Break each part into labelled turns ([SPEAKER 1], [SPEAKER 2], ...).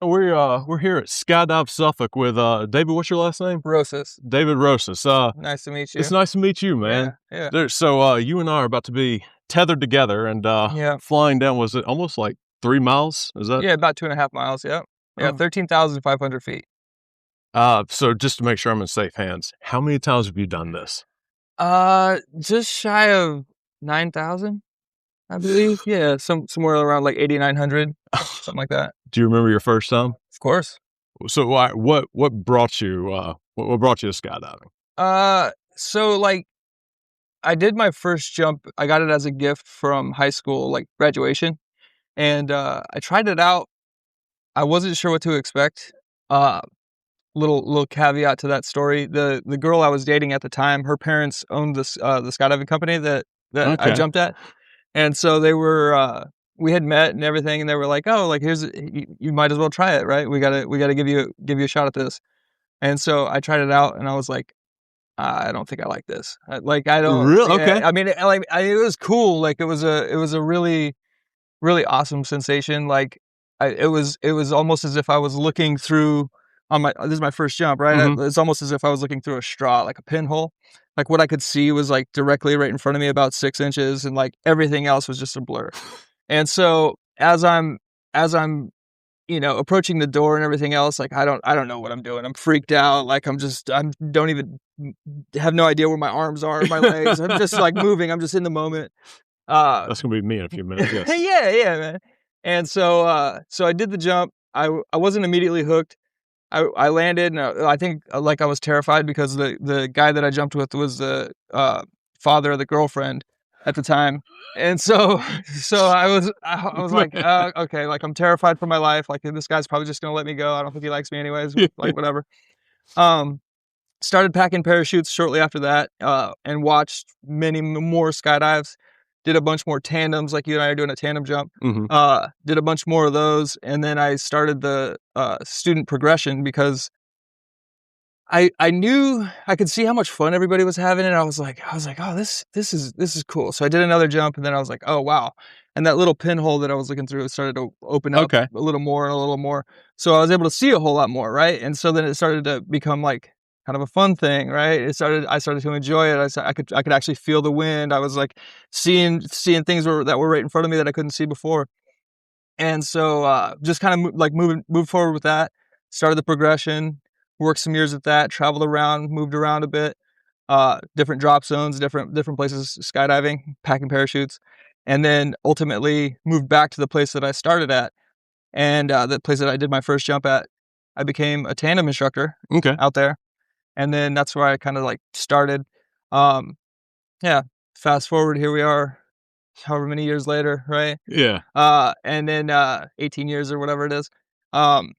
[SPEAKER 1] We're here at Skydive Suffolk with David. What's your last name?
[SPEAKER 2] Rosas.
[SPEAKER 1] David Rosas.
[SPEAKER 2] Nice to meet
[SPEAKER 1] It's
[SPEAKER 2] you.
[SPEAKER 1] nice to meet you,
[SPEAKER 2] Yeah,
[SPEAKER 1] man.
[SPEAKER 2] yeah,
[SPEAKER 1] So you and I are about to be tethered together and
[SPEAKER 2] yeah,
[SPEAKER 1] flying down. Was it almost like 3 miles? Is that?
[SPEAKER 2] yeah. About 2.5 miles. Yep. Yeah,
[SPEAKER 1] Oh.
[SPEAKER 2] 13,500 feet.
[SPEAKER 1] So just to make sure I'm in safe hands, how many times have you done this?
[SPEAKER 2] Just shy of 9,000, I believe. Yeah, somewhere around like 8,900, something like that.
[SPEAKER 1] Do you remember your first time?
[SPEAKER 2] Of course.
[SPEAKER 1] So what brought you what brought you to skydiving?
[SPEAKER 2] So like I did my first jump. I got it as a gift from high school, like graduation, and I tried it out. I wasn't sure what to expect. Uh, little caveat to that story. The girl I was dating at the time, her parents owned the skydiving company that I
[SPEAKER 1] Okay.
[SPEAKER 2] jumped at, and so they were we had met and everything, and they were like, oh, like you might as well try it, right? We gotta give you a shot at this. And so I tried it out, and I was like, I don't think I like this. Like I don't.
[SPEAKER 1] Real?
[SPEAKER 2] Yeah,
[SPEAKER 1] Okay.
[SPEAKER 2] I mean, it was cool. Like it was a really awesome sensation. Like it was almost as if I was looking through on my this is my first jump, right?
[SPEAKER 1] Mm-hmm.
[SPEAKER 2] It's almost as if I was looking through a straw, like a pinhole. Like what I could see was like directly right in front of me, about 6 inches, and like everything else was just a blur. And so as I'm approaching the door and everything else, like I don't know what I'm doing. I'm freaked out. Like I'm don't even have no idea where my arms are, my legs. I'm just like moving. I'm just in the moment. Uh,
[SPEAKER 1] That's gonna be me in a few minutes. Yes.
[SPEAKER 2] yeah, yeah, man. And so I did the jump. I wasn't immediately hooked. I landed, and I think like I was terrified because the guy that I jumped with was the father of the girlfriend at the time, and so I was like, okay, like I'm terrified for my life. Like this guy's probably just gonna let me go. I don't think he likes me anyways. Like whatever. Um, Started packing parachutes shortly after that, and watched many more skydives. Did a bunch more tandems, like you and I are doing a tandem jump.
[SPEAKER 1] Mm-hmm.
[SPEAKER 2] Did a bunch more of those, and then I started the student progression because I knew I could see how much fun everybody was having, and I was like, oh, this is cool. So I did another jump, and then I was like, oh wow, and that little pinhole that I was looking through started to open up
[SPEAKER 1] Okay.
[SPEAKER 2] a little more and a little more. So I was able to see a whole lot more, right? And so then it started to become like kind of a fun thing, right? I started to enjoy it. I could actually feel the wind. I was like seeing things that were right in front of me that I couldn't see before. And so just kind of like moved forward with that. Started the progression, worked some years at that, traveled around, moved around a bit, different drop zones, different places skydiving, packing parachutes, and then ultimately moved back to the place that I started at, and the place that I did my first jump at. I became a tandem instructor
[SPEAKER 1] Okay.
[SPEAKER 2] out there, and then that's where I kind of like started. Um, yeah, fast forward, here we are, however many years later, right?
[SPEAKER 1] Yeah.
[SPEAKER 2] And then 18 years or whatever it is, um,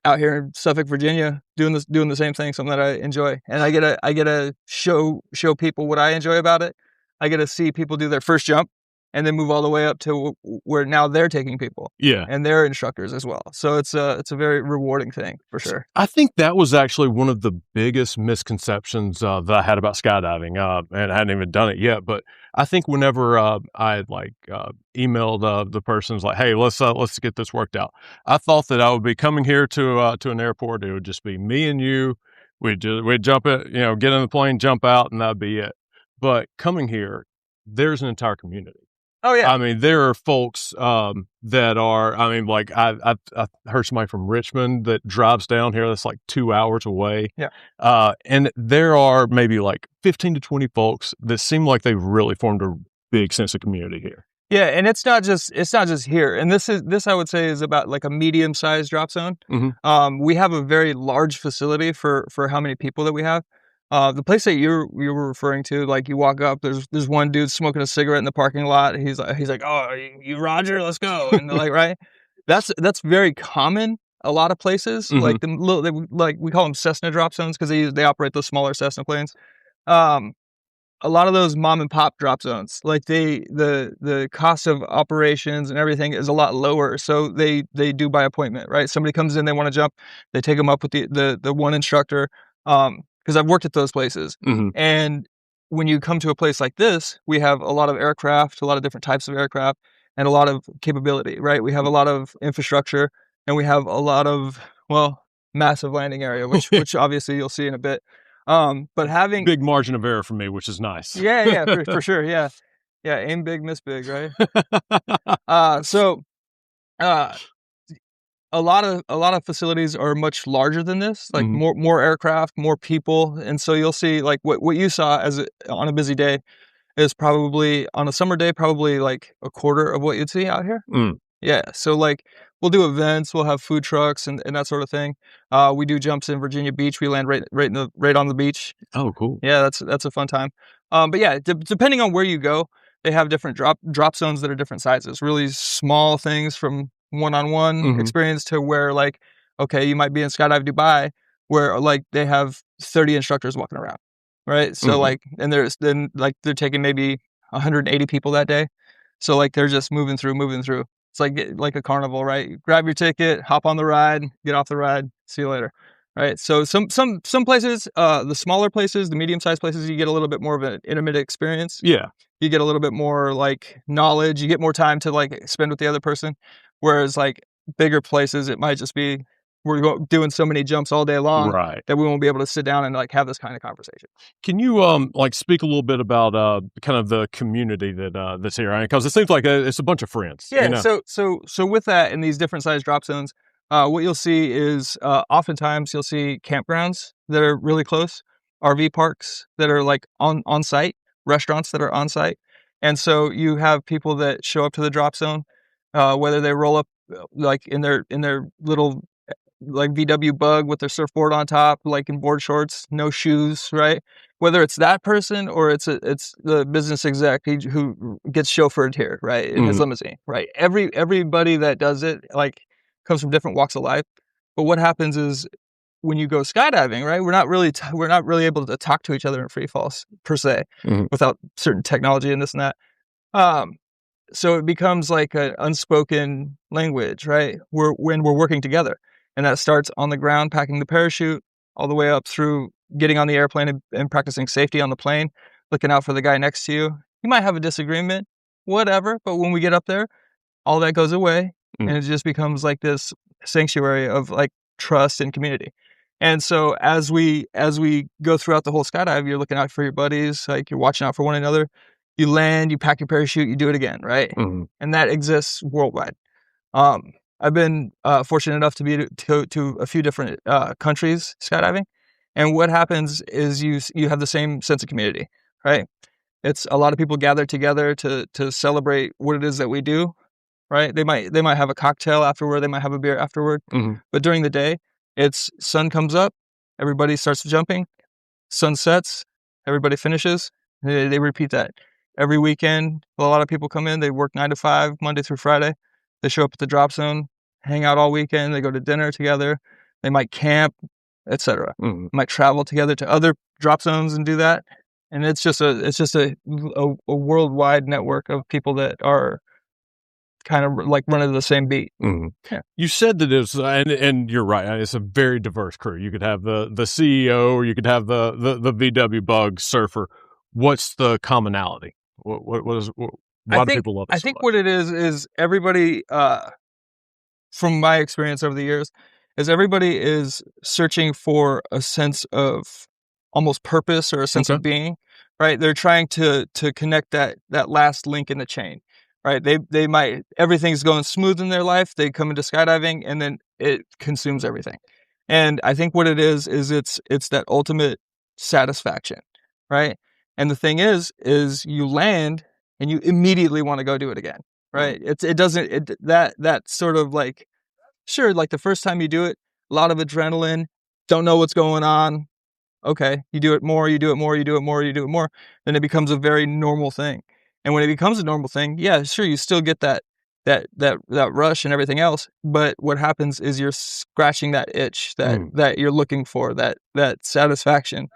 [SPEAKER 2] out here in Suffolk, Virginia, doing the same thing, something that I enjoy, and I get to show people what I enjoy about it. I get to see people do their first jump, and then move all the way up to where now they're taking people,
[SPEAKER 1] Yeah.
[SPEAKER 2] and they're instructors as well. So it's a very rewarding thing for sure.
[SPEAKER 1] I think that was actually one of the biggest misconceptions that I had about skydiving, and I hadn't even done it yet. But I think whenever I had emailed the person's like, "Hey, let's get this worked out," I thought that I would be coming here to an airport. It would just be me and you. We'd jump it, get in the plane, jump out, and that'd be it. But coming here, there's an entire community.
[SPEAKER 2] Oh yeah,
[SPEAKER 1] I mean, there are folks that are. I mean, like I've heard somebody from Richmond that drives down here. That's like 2 hours away.
[SPEAKER 2] yeah.
[SPEAKER 1] And there are maybe like 15 to 20 folks that seem like they've really formed a big sense of community here.
[SPEAKER 2] Yeah, and it's not just here. And this I would say is about like a medium-sized drop zone.
[SPEAKER 1] Mm-hmm.
[SPEAKER 2] We have a very large facility for how many people that we have. The place that you were referring to, like you walk up, there's one dude smoking a cigarette in the parking lot. He's like, oh, you Roger, let's go. And they're like, right, that's very common. A lot of places,
[SPEAKER 1] Mm-hmm.
[SPEAKER 2] like like we call them Cessna drop zones because they operate those smaller Cessna planes. Um, a lot of those mom and pop drop zones, like the cost of operations and everything is a lot lower, so they do by appointment, right? Somebody comes in, they want to jump, they take them up with the one instructor. Because I've worked at those places,
[SPEAKER 1] Mm-hmm.
[SPEAKER 2] and when you come to a place like this, we have a lot of aircraft, a lot of different types of aircraft, and a lot of capability, right? We have a lot of infrastructure. and we have a lot of, well, massive landing area, which obviously you'll see in a bit. But having
[SPEAKER 1] Big margin of error for me, which is nice.
[SPEAKER 2] yeah, for sure, yeah, aim big, miss big, right? So uh, a lot of facilities are much larger than this, like
[SPEAKER 1] Mhm.
[SPEAKER 2] more aircraft, more people, and so you'll see like what you saw on a busy day is probably on a summer day, probably like a quarter of what you'd see out here.
[SPEAKER 1] Mm.
[SPEAKER 2] Yeah, so, like, we'll do events, we'll have food trucks and that sort of thing. We do jumps in Virginia Beach, we land right on the beach.
[SPEAKER 1] Oh, cool.
[SPEAKER 2] Yeah, that's a fun time. But yeah, depending on where you go, they have different drop zones that are different sizes. Really small things from one-on-one
[SPEAKER 1] Mhm.
[SPEAKER 2] experience to where, like, okay, you might be in Skydive Dubai where, like, they have 30 instructors walking around, right? So,
[SPEAKER 1] Mhm.
[SPEAKER 2] like, and like, they're taking maybe 180 people that day. So, like, they're just moving through, moving through. It's like a carnival, right? You grab your ticket, hop on the ride, get off the ride, see you later. Right. So some places, the smaller places, the medium-sized places, you get a little bit more of an intimate experience.
[SPEAKER 1] Yeah.
[SPEAKER 2] You get a little bit more like knowledge. You get more time to like spend with the other person. Whereas like bigger places, it might just be doing so many jumps all day long
[SPEAKER 1] Right.
[SPEAKER 2] that we won't be able to sit down and like have this kind of conversation.
[SPEAKER 1] Can you like speak a little bit about kind of the community that's here? Because it seems like it's a bunch of friends, you
[SPEAKER 2] Yeah,
[SPEAKER 1] know.
[SPEAKER 2] so with that in these different size drop zones, what you'll see is oftentimes you'll see campgrounds that are really close, RV parks that are like on site, restaurants that are on site, and so you have people that show up to the drop zone, whether they roll up like in their little like VW bug with their surfboard on top, like in board shorts, no shoes, right? Whether it's that person or it's the business exec who gets chauffeured here, right, in his
[SPEAKER 1] Mhm.
[SPEAKER 2] limousine, right? Everybody that does it like comes from different walks of life. But what happens is when you go skydiving, right? We're not really able to talk to each other in free falls per se,
[SPEAKER 1] Mhm.
[SPEAKER 2] without certain technology and this and that. Um, so it becomes like an unspoken language, right? When we're working together, and that starts on the ground, packing the parachute, all the way up through getting on the airplane and practicing safety on the plane, looking out for the guy next to you. You might have a disagreement, whatever, but when we get up there, all that goes away,
[SPEAKER 1] Mhm.
[SPEAKER 2] and it just becomes like this sanctuary of like trust and community. And so as we go throughout the whole skydive, you're looking out for your buddies, like you're watching out for one another. You land, you pack your parachute, you do it again, right?
[SPEAKER 1] Mhm.
[SPEAKER 2] And that exists worldwide. I've been fortunate enough to be to a few different countries skydiving, and what happens is you have the same sense of community, right? It's a lot of people gather together to celebrate what it is that we do, right? They might have a cocktail afterward, they might have a beer afterward,
[SPEAKER 1] Mhm.
[SPEAKER 2] but during the day, it's sun comes up, everybody starts jumping, sun sets, everybody finishes. They repeat that every weekend. A lot of people come in. They work 9 to 5, Monday through Friday. They show up at the drop zone, hang out all weekend. They go to dinner together. They might camp, etc.
[SPEAKER 1] Mhm.
[SPEAKER 2] Might travel together to other drop zones and do that. And it's just a worldwide network of people that are kind of like running the same beat.
[SPEAKER 1] Mhm.
[SPEAKER 2] Yeah.
[SPEAKER 1] You said that it's and you're right. It's a very diverse crew. You could have the CEO, or you could have the VW bug surfer. What's the commonality?
[SPEAKER 2] I
[SPEAKER 1] Why do
[SPEAKER 2] think
[SPEAKER 1] people love it
[SPEAKER 2] I
[SPEAKER 1] so
[SPEAKER 2] think
[SPEAKER 1] much?
[SPEAKER 2] what it is everybody from my experience over the years is everybody is searching for a sense of almost purpose or a sense
[SPEAKER 1] Okay.
[SPEAKER 2] of being, right? They're trying to connect that last link in the chain, right? They might everything's going smooth in their life. They come into skydiving and then it consumes everything. And I think what it is it's that ultimate satisfaction, right? And the thing is you land and you immediately want to go do it again,
[SPEAKER 1] Mhm.
[SPEAKER 2] right? It doesn't that sort of like sure, like the first time you do it, a lot of adrenaline, don't know what's going on. Okay, you do it more, you do it more, you do it more, you do it more, then it becomes a very normal thing. And when it becomes a normal thing, yeah, sure, you still get that rush and everything else, but what happens is you're scratching that itch
[SPEAKER 1] Mhm.
[SPEAKER 2] that you're looking for, that satisfaction.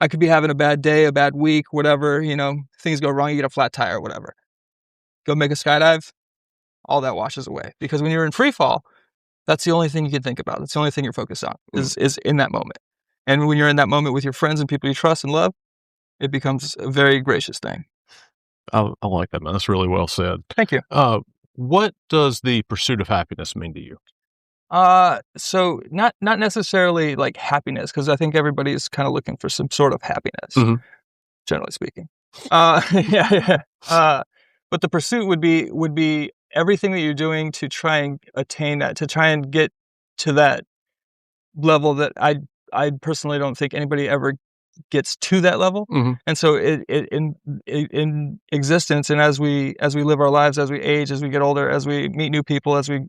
[SPEAKER 2] I could be having a bad day, a bad week, whatever, things go wrong, you get a flat tire, whatever. Go make a skydive, all that washes away. Because when you're in free fall, that's the only thing you can think about. That's the only thing you're focused on
[SPEAKER 1] Mhm.
[SPEAKER 2] is in that moment. And when you're in that moment with your friends and people you trust and love, it becomes a very gracious thing.
[SPEAKER 1] I like that, man. That's really well said.
[SPEAKER 2] Thank you.
[SPEAKER 1] Uh, what does the pursuit of happiness mean to you?
[SPEAKER 2] So not necessarily like happiness, because I think everybody's kind of looking for some sort of happiness,
[SPEAKER 1] Mhm.
[SPEAKER 2] generally speaking. Yeah, yeah. But the pursuit would be everything that you're doing to try and attain that, to try and get to that level that I personally don't think anybody ever gets to that level.
[SPEAKER 1] Mhm.
[SPEAKER 2] And so in existence, and as we live our lives, as we age, as we get older, as we meet new people, as we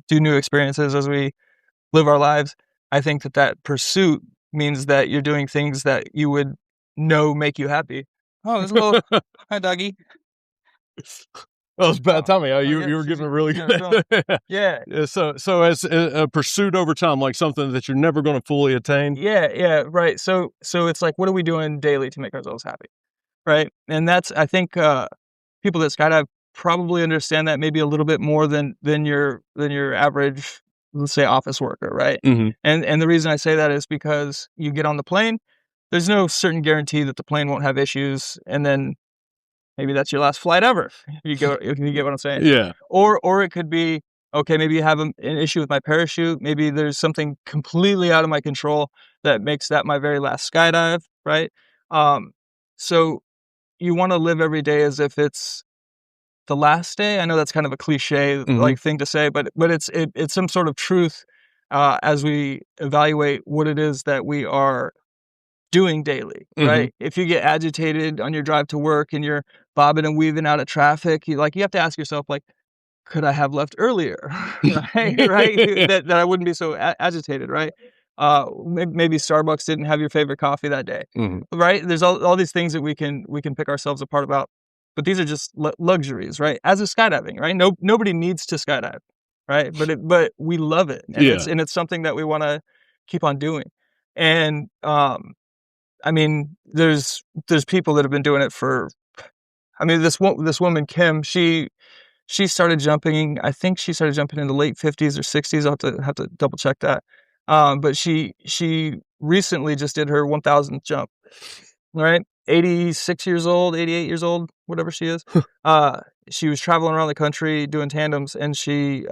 [SPEAKER 2] do new experiences, as we live our lives, I think that pursuit means that you're doing things that you would know make you happy. Oh, there's a little hi doggy.
[SPEAKER 1] That was bad
[SPEAKER 2] Oh,
[SPEAKER 1] timing. You
[SPEAKER 2] yeah,
[SPEAKER 1] you were
[SPEAKER 2] she's
[SPEAKER 1] giving a really
[SPEAKER 2] getting her phone.
[SPEAKER 1] good.
[SPEAKER 2] Yeah,
[SPEAKER 1] Yeah, so as a pursuit over time, like something that you're never going to fully attain.
[SPEAKER 2] yeah, yeah, right. So it's like, what are we doing daily to make ourselves happy, right? And that's, I think, people that skydive probably understand that maybe a little bit more than your average, let's say, office worker, right?
[SPEAKER 1] Mhm.
[SPEAKER 2] And the reason I say that is because you get on the plane, there's no certain guarantee that the plane won't have issues, and then maybe that's your last flight ever. If you get what I'm saying.
[SPEAKER 1] Yeah.
[SPEAKER 2] Or it could be, okay, maybe you have an issue with my parachute. Maybe there's something completely out of my control that makes that my very last skydive, right? Um, so you want to live every day as if it's the last day. I know that's kind of a cliche
[SPEAKER 1] Mhm.
[SPEAKER 2] like thing to say, but it's some sort of truth, as we evaluate what it is that we are doing daily,
[SPEAKER 1] Mhm.
[SPEAKER 2] right? If you get agitated on your drive to work and you're bobbing and weaving out of traffic, you have to ask yourself, like, could I have left earlier? Right? That I wouldn't be so agitated, right? Maybe Starbucks didn't have your favorite coffee that day,
[SPEAKER 1] Mhm.
[SPEAKER 2] right? There's all these things that we can pick ourselves apart about, but these are just luxuries, right? As is skydiving, right? Nobody needs to skydive, right? But we love it, and
[SPEAKER 1] Yeah.
[SPEAKER 2] it's something that we want to keep on doing. And I mean, there's people that have been doing it for. I mean, this woman Kim, she started jumping. I think she started jumping in the late 50s or 60s. I'll have to double check that. But she recently just did her 1,000th jump. Right, 86 years old, 88 years old, whatever she is. Uh, she was traveling around the country doing tandems, and she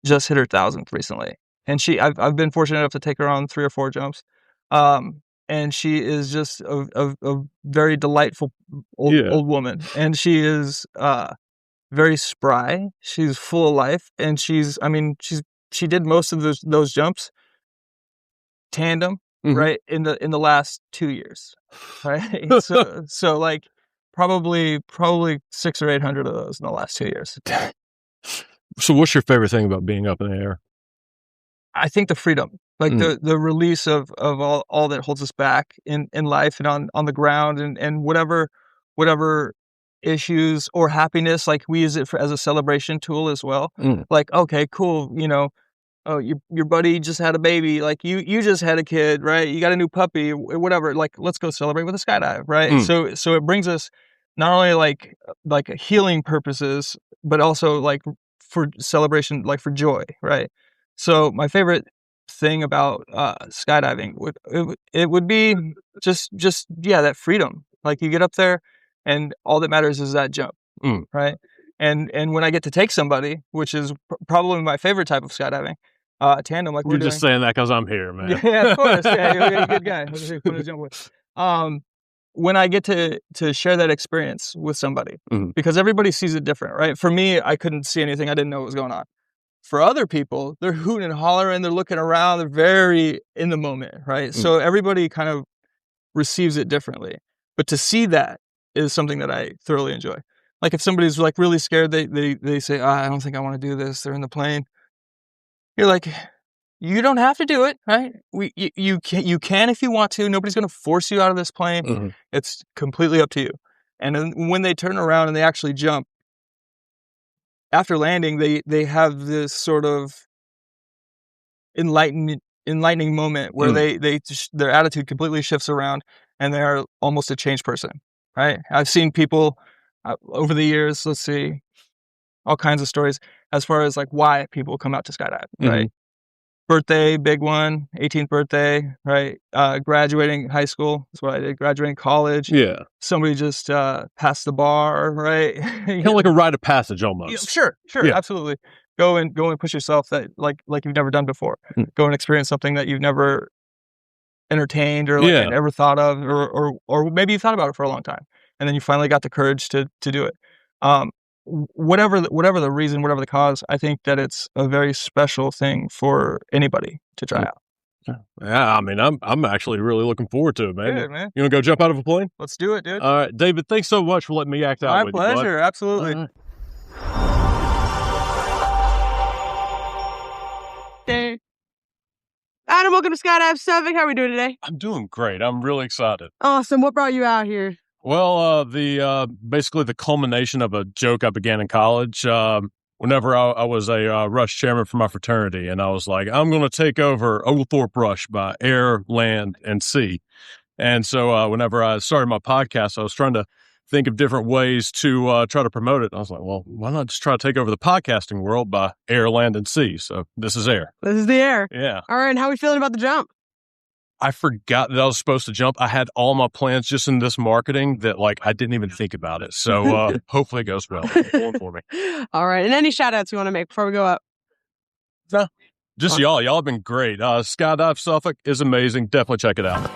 [SPEAKER 2] just hit her 1,000th recently. And I've been fortunate enough to take her on 3 or 4 jumps. And she is just a very delightful
[SPEAKER 1] Yeah.
[SPEAKER 2] old woman, and she is very spry. She's full of life, and she did most of those jumps tandem,
[SPEAKER 1] Mhm.
[SPEAKER 2] right, in the last 2 years, right? So, like, probably 6 or 800 of those in the last 2 years.
[SPEAKER 1] So what's your favorite thing about being up in the air?
[SPEAKER 2] I think the freedom, like
[SPEAKER 1] Mm.
[SPEAKER 2] the release of all that holds us back in life and on the ground, and whatever issues or happiness, like, we use it as a celebration tool as well.
[SPEAKER 1] Mm.
[SPEAKER 2] Like, okay, cool, oh, your buddy just had a baby, like, you just had a kid, right? You got a new puppy, whatever, like, let's go celebrate with a skydive, right?
[SPEAKER 1] Mm.
[SPEAKER 2] So it brings us not only like healing purposes, but also, like, for celebration, like, for joy, right? So my favorite thing about skydiving would be just yeah, that freedom. Like, you get up there and all that matters is that jump,
[SPEAKER 1] Mm.
[SPEAKER 2] right? And when I get to take somebody, which is probably my favorite type of skydiving, tandem, like we're
[SPEAKER 1] You're just
[SPEAKER 2] doing.
[SPEAKER 1] saying that because I'm here, man.
[SPEAKER 2] Yeah, of course. Yeah, you're a good guy. Fun to jump with. Um, when I get to share that experience with somebody,
[SPEAKER 1] Mhm.
[SPEAKER 2] because everybody sees it different, right? For me, I couldn't see anything. I didn't know what was going on. For other people, they're hooting and hollering. They're looking around. They're very in the moment, right?
[SPEAKER 1] Mm.
[SPEAKER 2] So everybody kind of receives it differently. But to see that is something that I thoroughly enjoy. Like, if somebody's, like, really scared, they say, I don't think I want to do this. They're in the plane. You're like, you don't have to do it, right? You can if you want to. Nobody's going to force you out of this plane.
[SPEAKER 1] Mhm.
[SPEAKER 2] It's completely up to you. And then when they turn around and they actually jump, after landing, they have this sort of enlightening moment where
[SPEAKER 1] Mm.
[SPEAKER 2] their attitude completely shifts around, and they are almost a changed person, right? I've seen people over the years. Let's see, all kinds of stories as far as, like, why people come out to skydive, right?
[SPEAKER 1] Mhm.
[SPEAKER 2] Birthday, big one, 18th birthday, right? Graduating high school, that's what I did. Graduating college,
[SPEAKER 1] Yeah.
[SPEAKER 2] somebody just passed the bar, right?
[SPEAKER 1] Kinda like a rite of passage
[SPEAKER 2] Yeah,
[SPEAKER 1] almost.
[SPEAKER 2] sure,
[SPEAKER 1] Yeah.
[SPEAKER 2] absolutely. go and push yourself that like you've never done before. Go and experience something that you've never entertained or like never thought of, or maybe you thought about it for a long time, and then you finally got the courage to do it. Whatever the reason, whatever the cause, I think that it's a very special thing for anybody to try out.
[SPEAKER 1] Yeah, I mean, I'm actually really looking forward to it, man.
[SPEAKER 2] Good, man.
[SPEAKER 1] You want to go jump out of a plane?
[SPEAKER 2] Let's do it, dude.
[SPEAKER 1] All right, David, thanks so much for letting me act out with you, bud.
[SPEAKER 2] My pleasure, absolutely.
[SPEAKER 3] Hey. Adam, welcome to Skydive Suffolk. How are we doing today?
[SPEAKER 1] I'm doing great. I'm really excited.
[SPEAKER 3] Awesome. What brought you out here?
[SPEAKER 1] Well, basically the culmination of a joke I began in college. Whenever I was a rush chairman for my fraternity, and I was like, I'm going to take over Oglethorpe Rush by air, land, and sea. And so whenever I started my podcast, I was trying to think of different ways to try to promote it. I was like, well, why not just try to take over the podcasting world by air, land, and sea? So this is air.
[SPEAKER 3] This is the air.
[SPEAKER 1] Yeah.
[SPEAKER 3] All right. And how are we feeling about the jump?
[SPEAKER 1] I forgot that I was supposed to jump. I had all my plans just in this marketing that like I didn't even think about it. So hopefully it goes well for me.
[SPEAKER 3] All right. And any shout outs you want to make before we go up?
[SPEAKER 1] No, just y'all. Y'all have been great. Skydive Suffolk is amazing. Definitely check it out.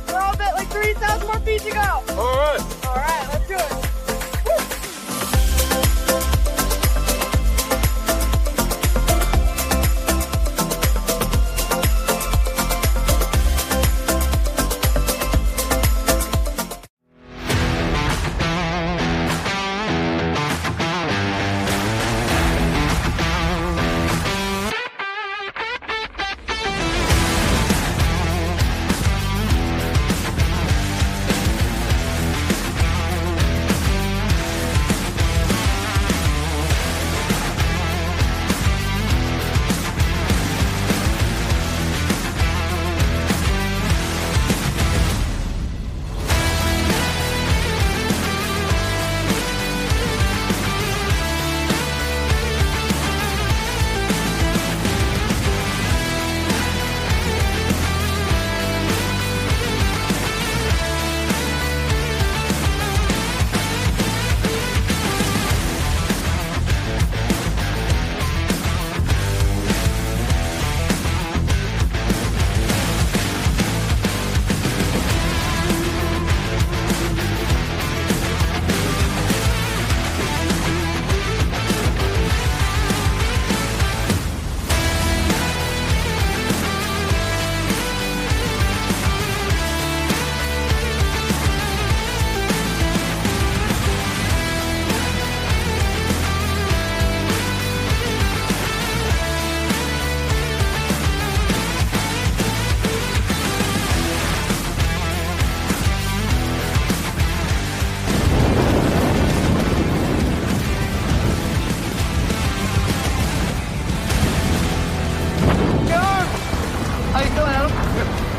[SPEAKER 3] We're all at like 3,000 more feet to go.
[SPEAKER 1] All right.
[SPEAKER 3] All right, let's do it.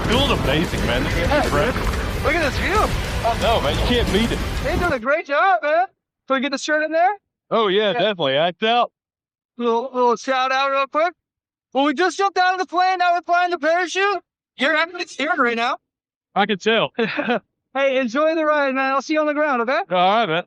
[SPEAKER 1] Feeling amazing, man. This is incredible.
[SPEAKER 2] Look at this view.
[SPEAKER 1] I know, man. You can't beat it.
[SPEAKER 2] They're doing a great job, man. Can we get the shirt in there?
[SPEAKER 1] Oh, yeah, definitely. Act out.
[SPEAKER 2] Little shout out real quick. Well, we just jumped out of the plane. Now we're flying the parachute. You're actually scared right now.
[SPEAKER 1] I can tell.
[SPEAKER 2] Hey, enjoy the ride, man. I'll see you on the ground, okay?
[SPEAKER 1] All right, man.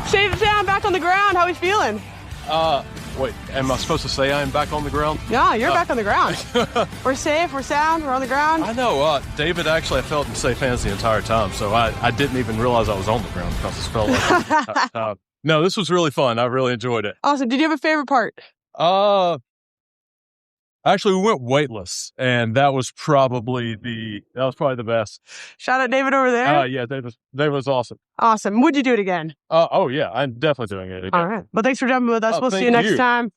[SPEAKER 3] Safe down, back on the ground. How are we feeling?
[SPEAKER 1] Wait, am I supposed to say I am back on the ground?
[SPEAKER 3] Yeah, you're back on the ground. We're safe, we're sound, we're on the ground.
[SPEAKER 1] I know, David, actually, I felt in safe hands the entire time, so I didn't even realize I was on the ground because it felt like no, this was really fun. I really enjoyed it.
[SPEAKER 3] Awesome. Did you have a favorite part?
[SPEAKER 1] Actually, we went weightless, and that was probably the best.
[SPEAKER 3] Shout out David over there.
[SPEAKER 1] Yeah, David was awesome.
[SPEAKER 3] Awesome. Would you do it again?
[SPEAKER 1] Oh yeah, I'm definitely doing it again.
[SPEAKER 3] All right. Well, thanks for jumping with us.
[SPEAKER 1] Oh,
[SPEAKER 3] We'll see
[SPEAKER 1] thank
[SPEAKER 3] you next
[SPEAKER 1] you.
[SPEAKER 3] time.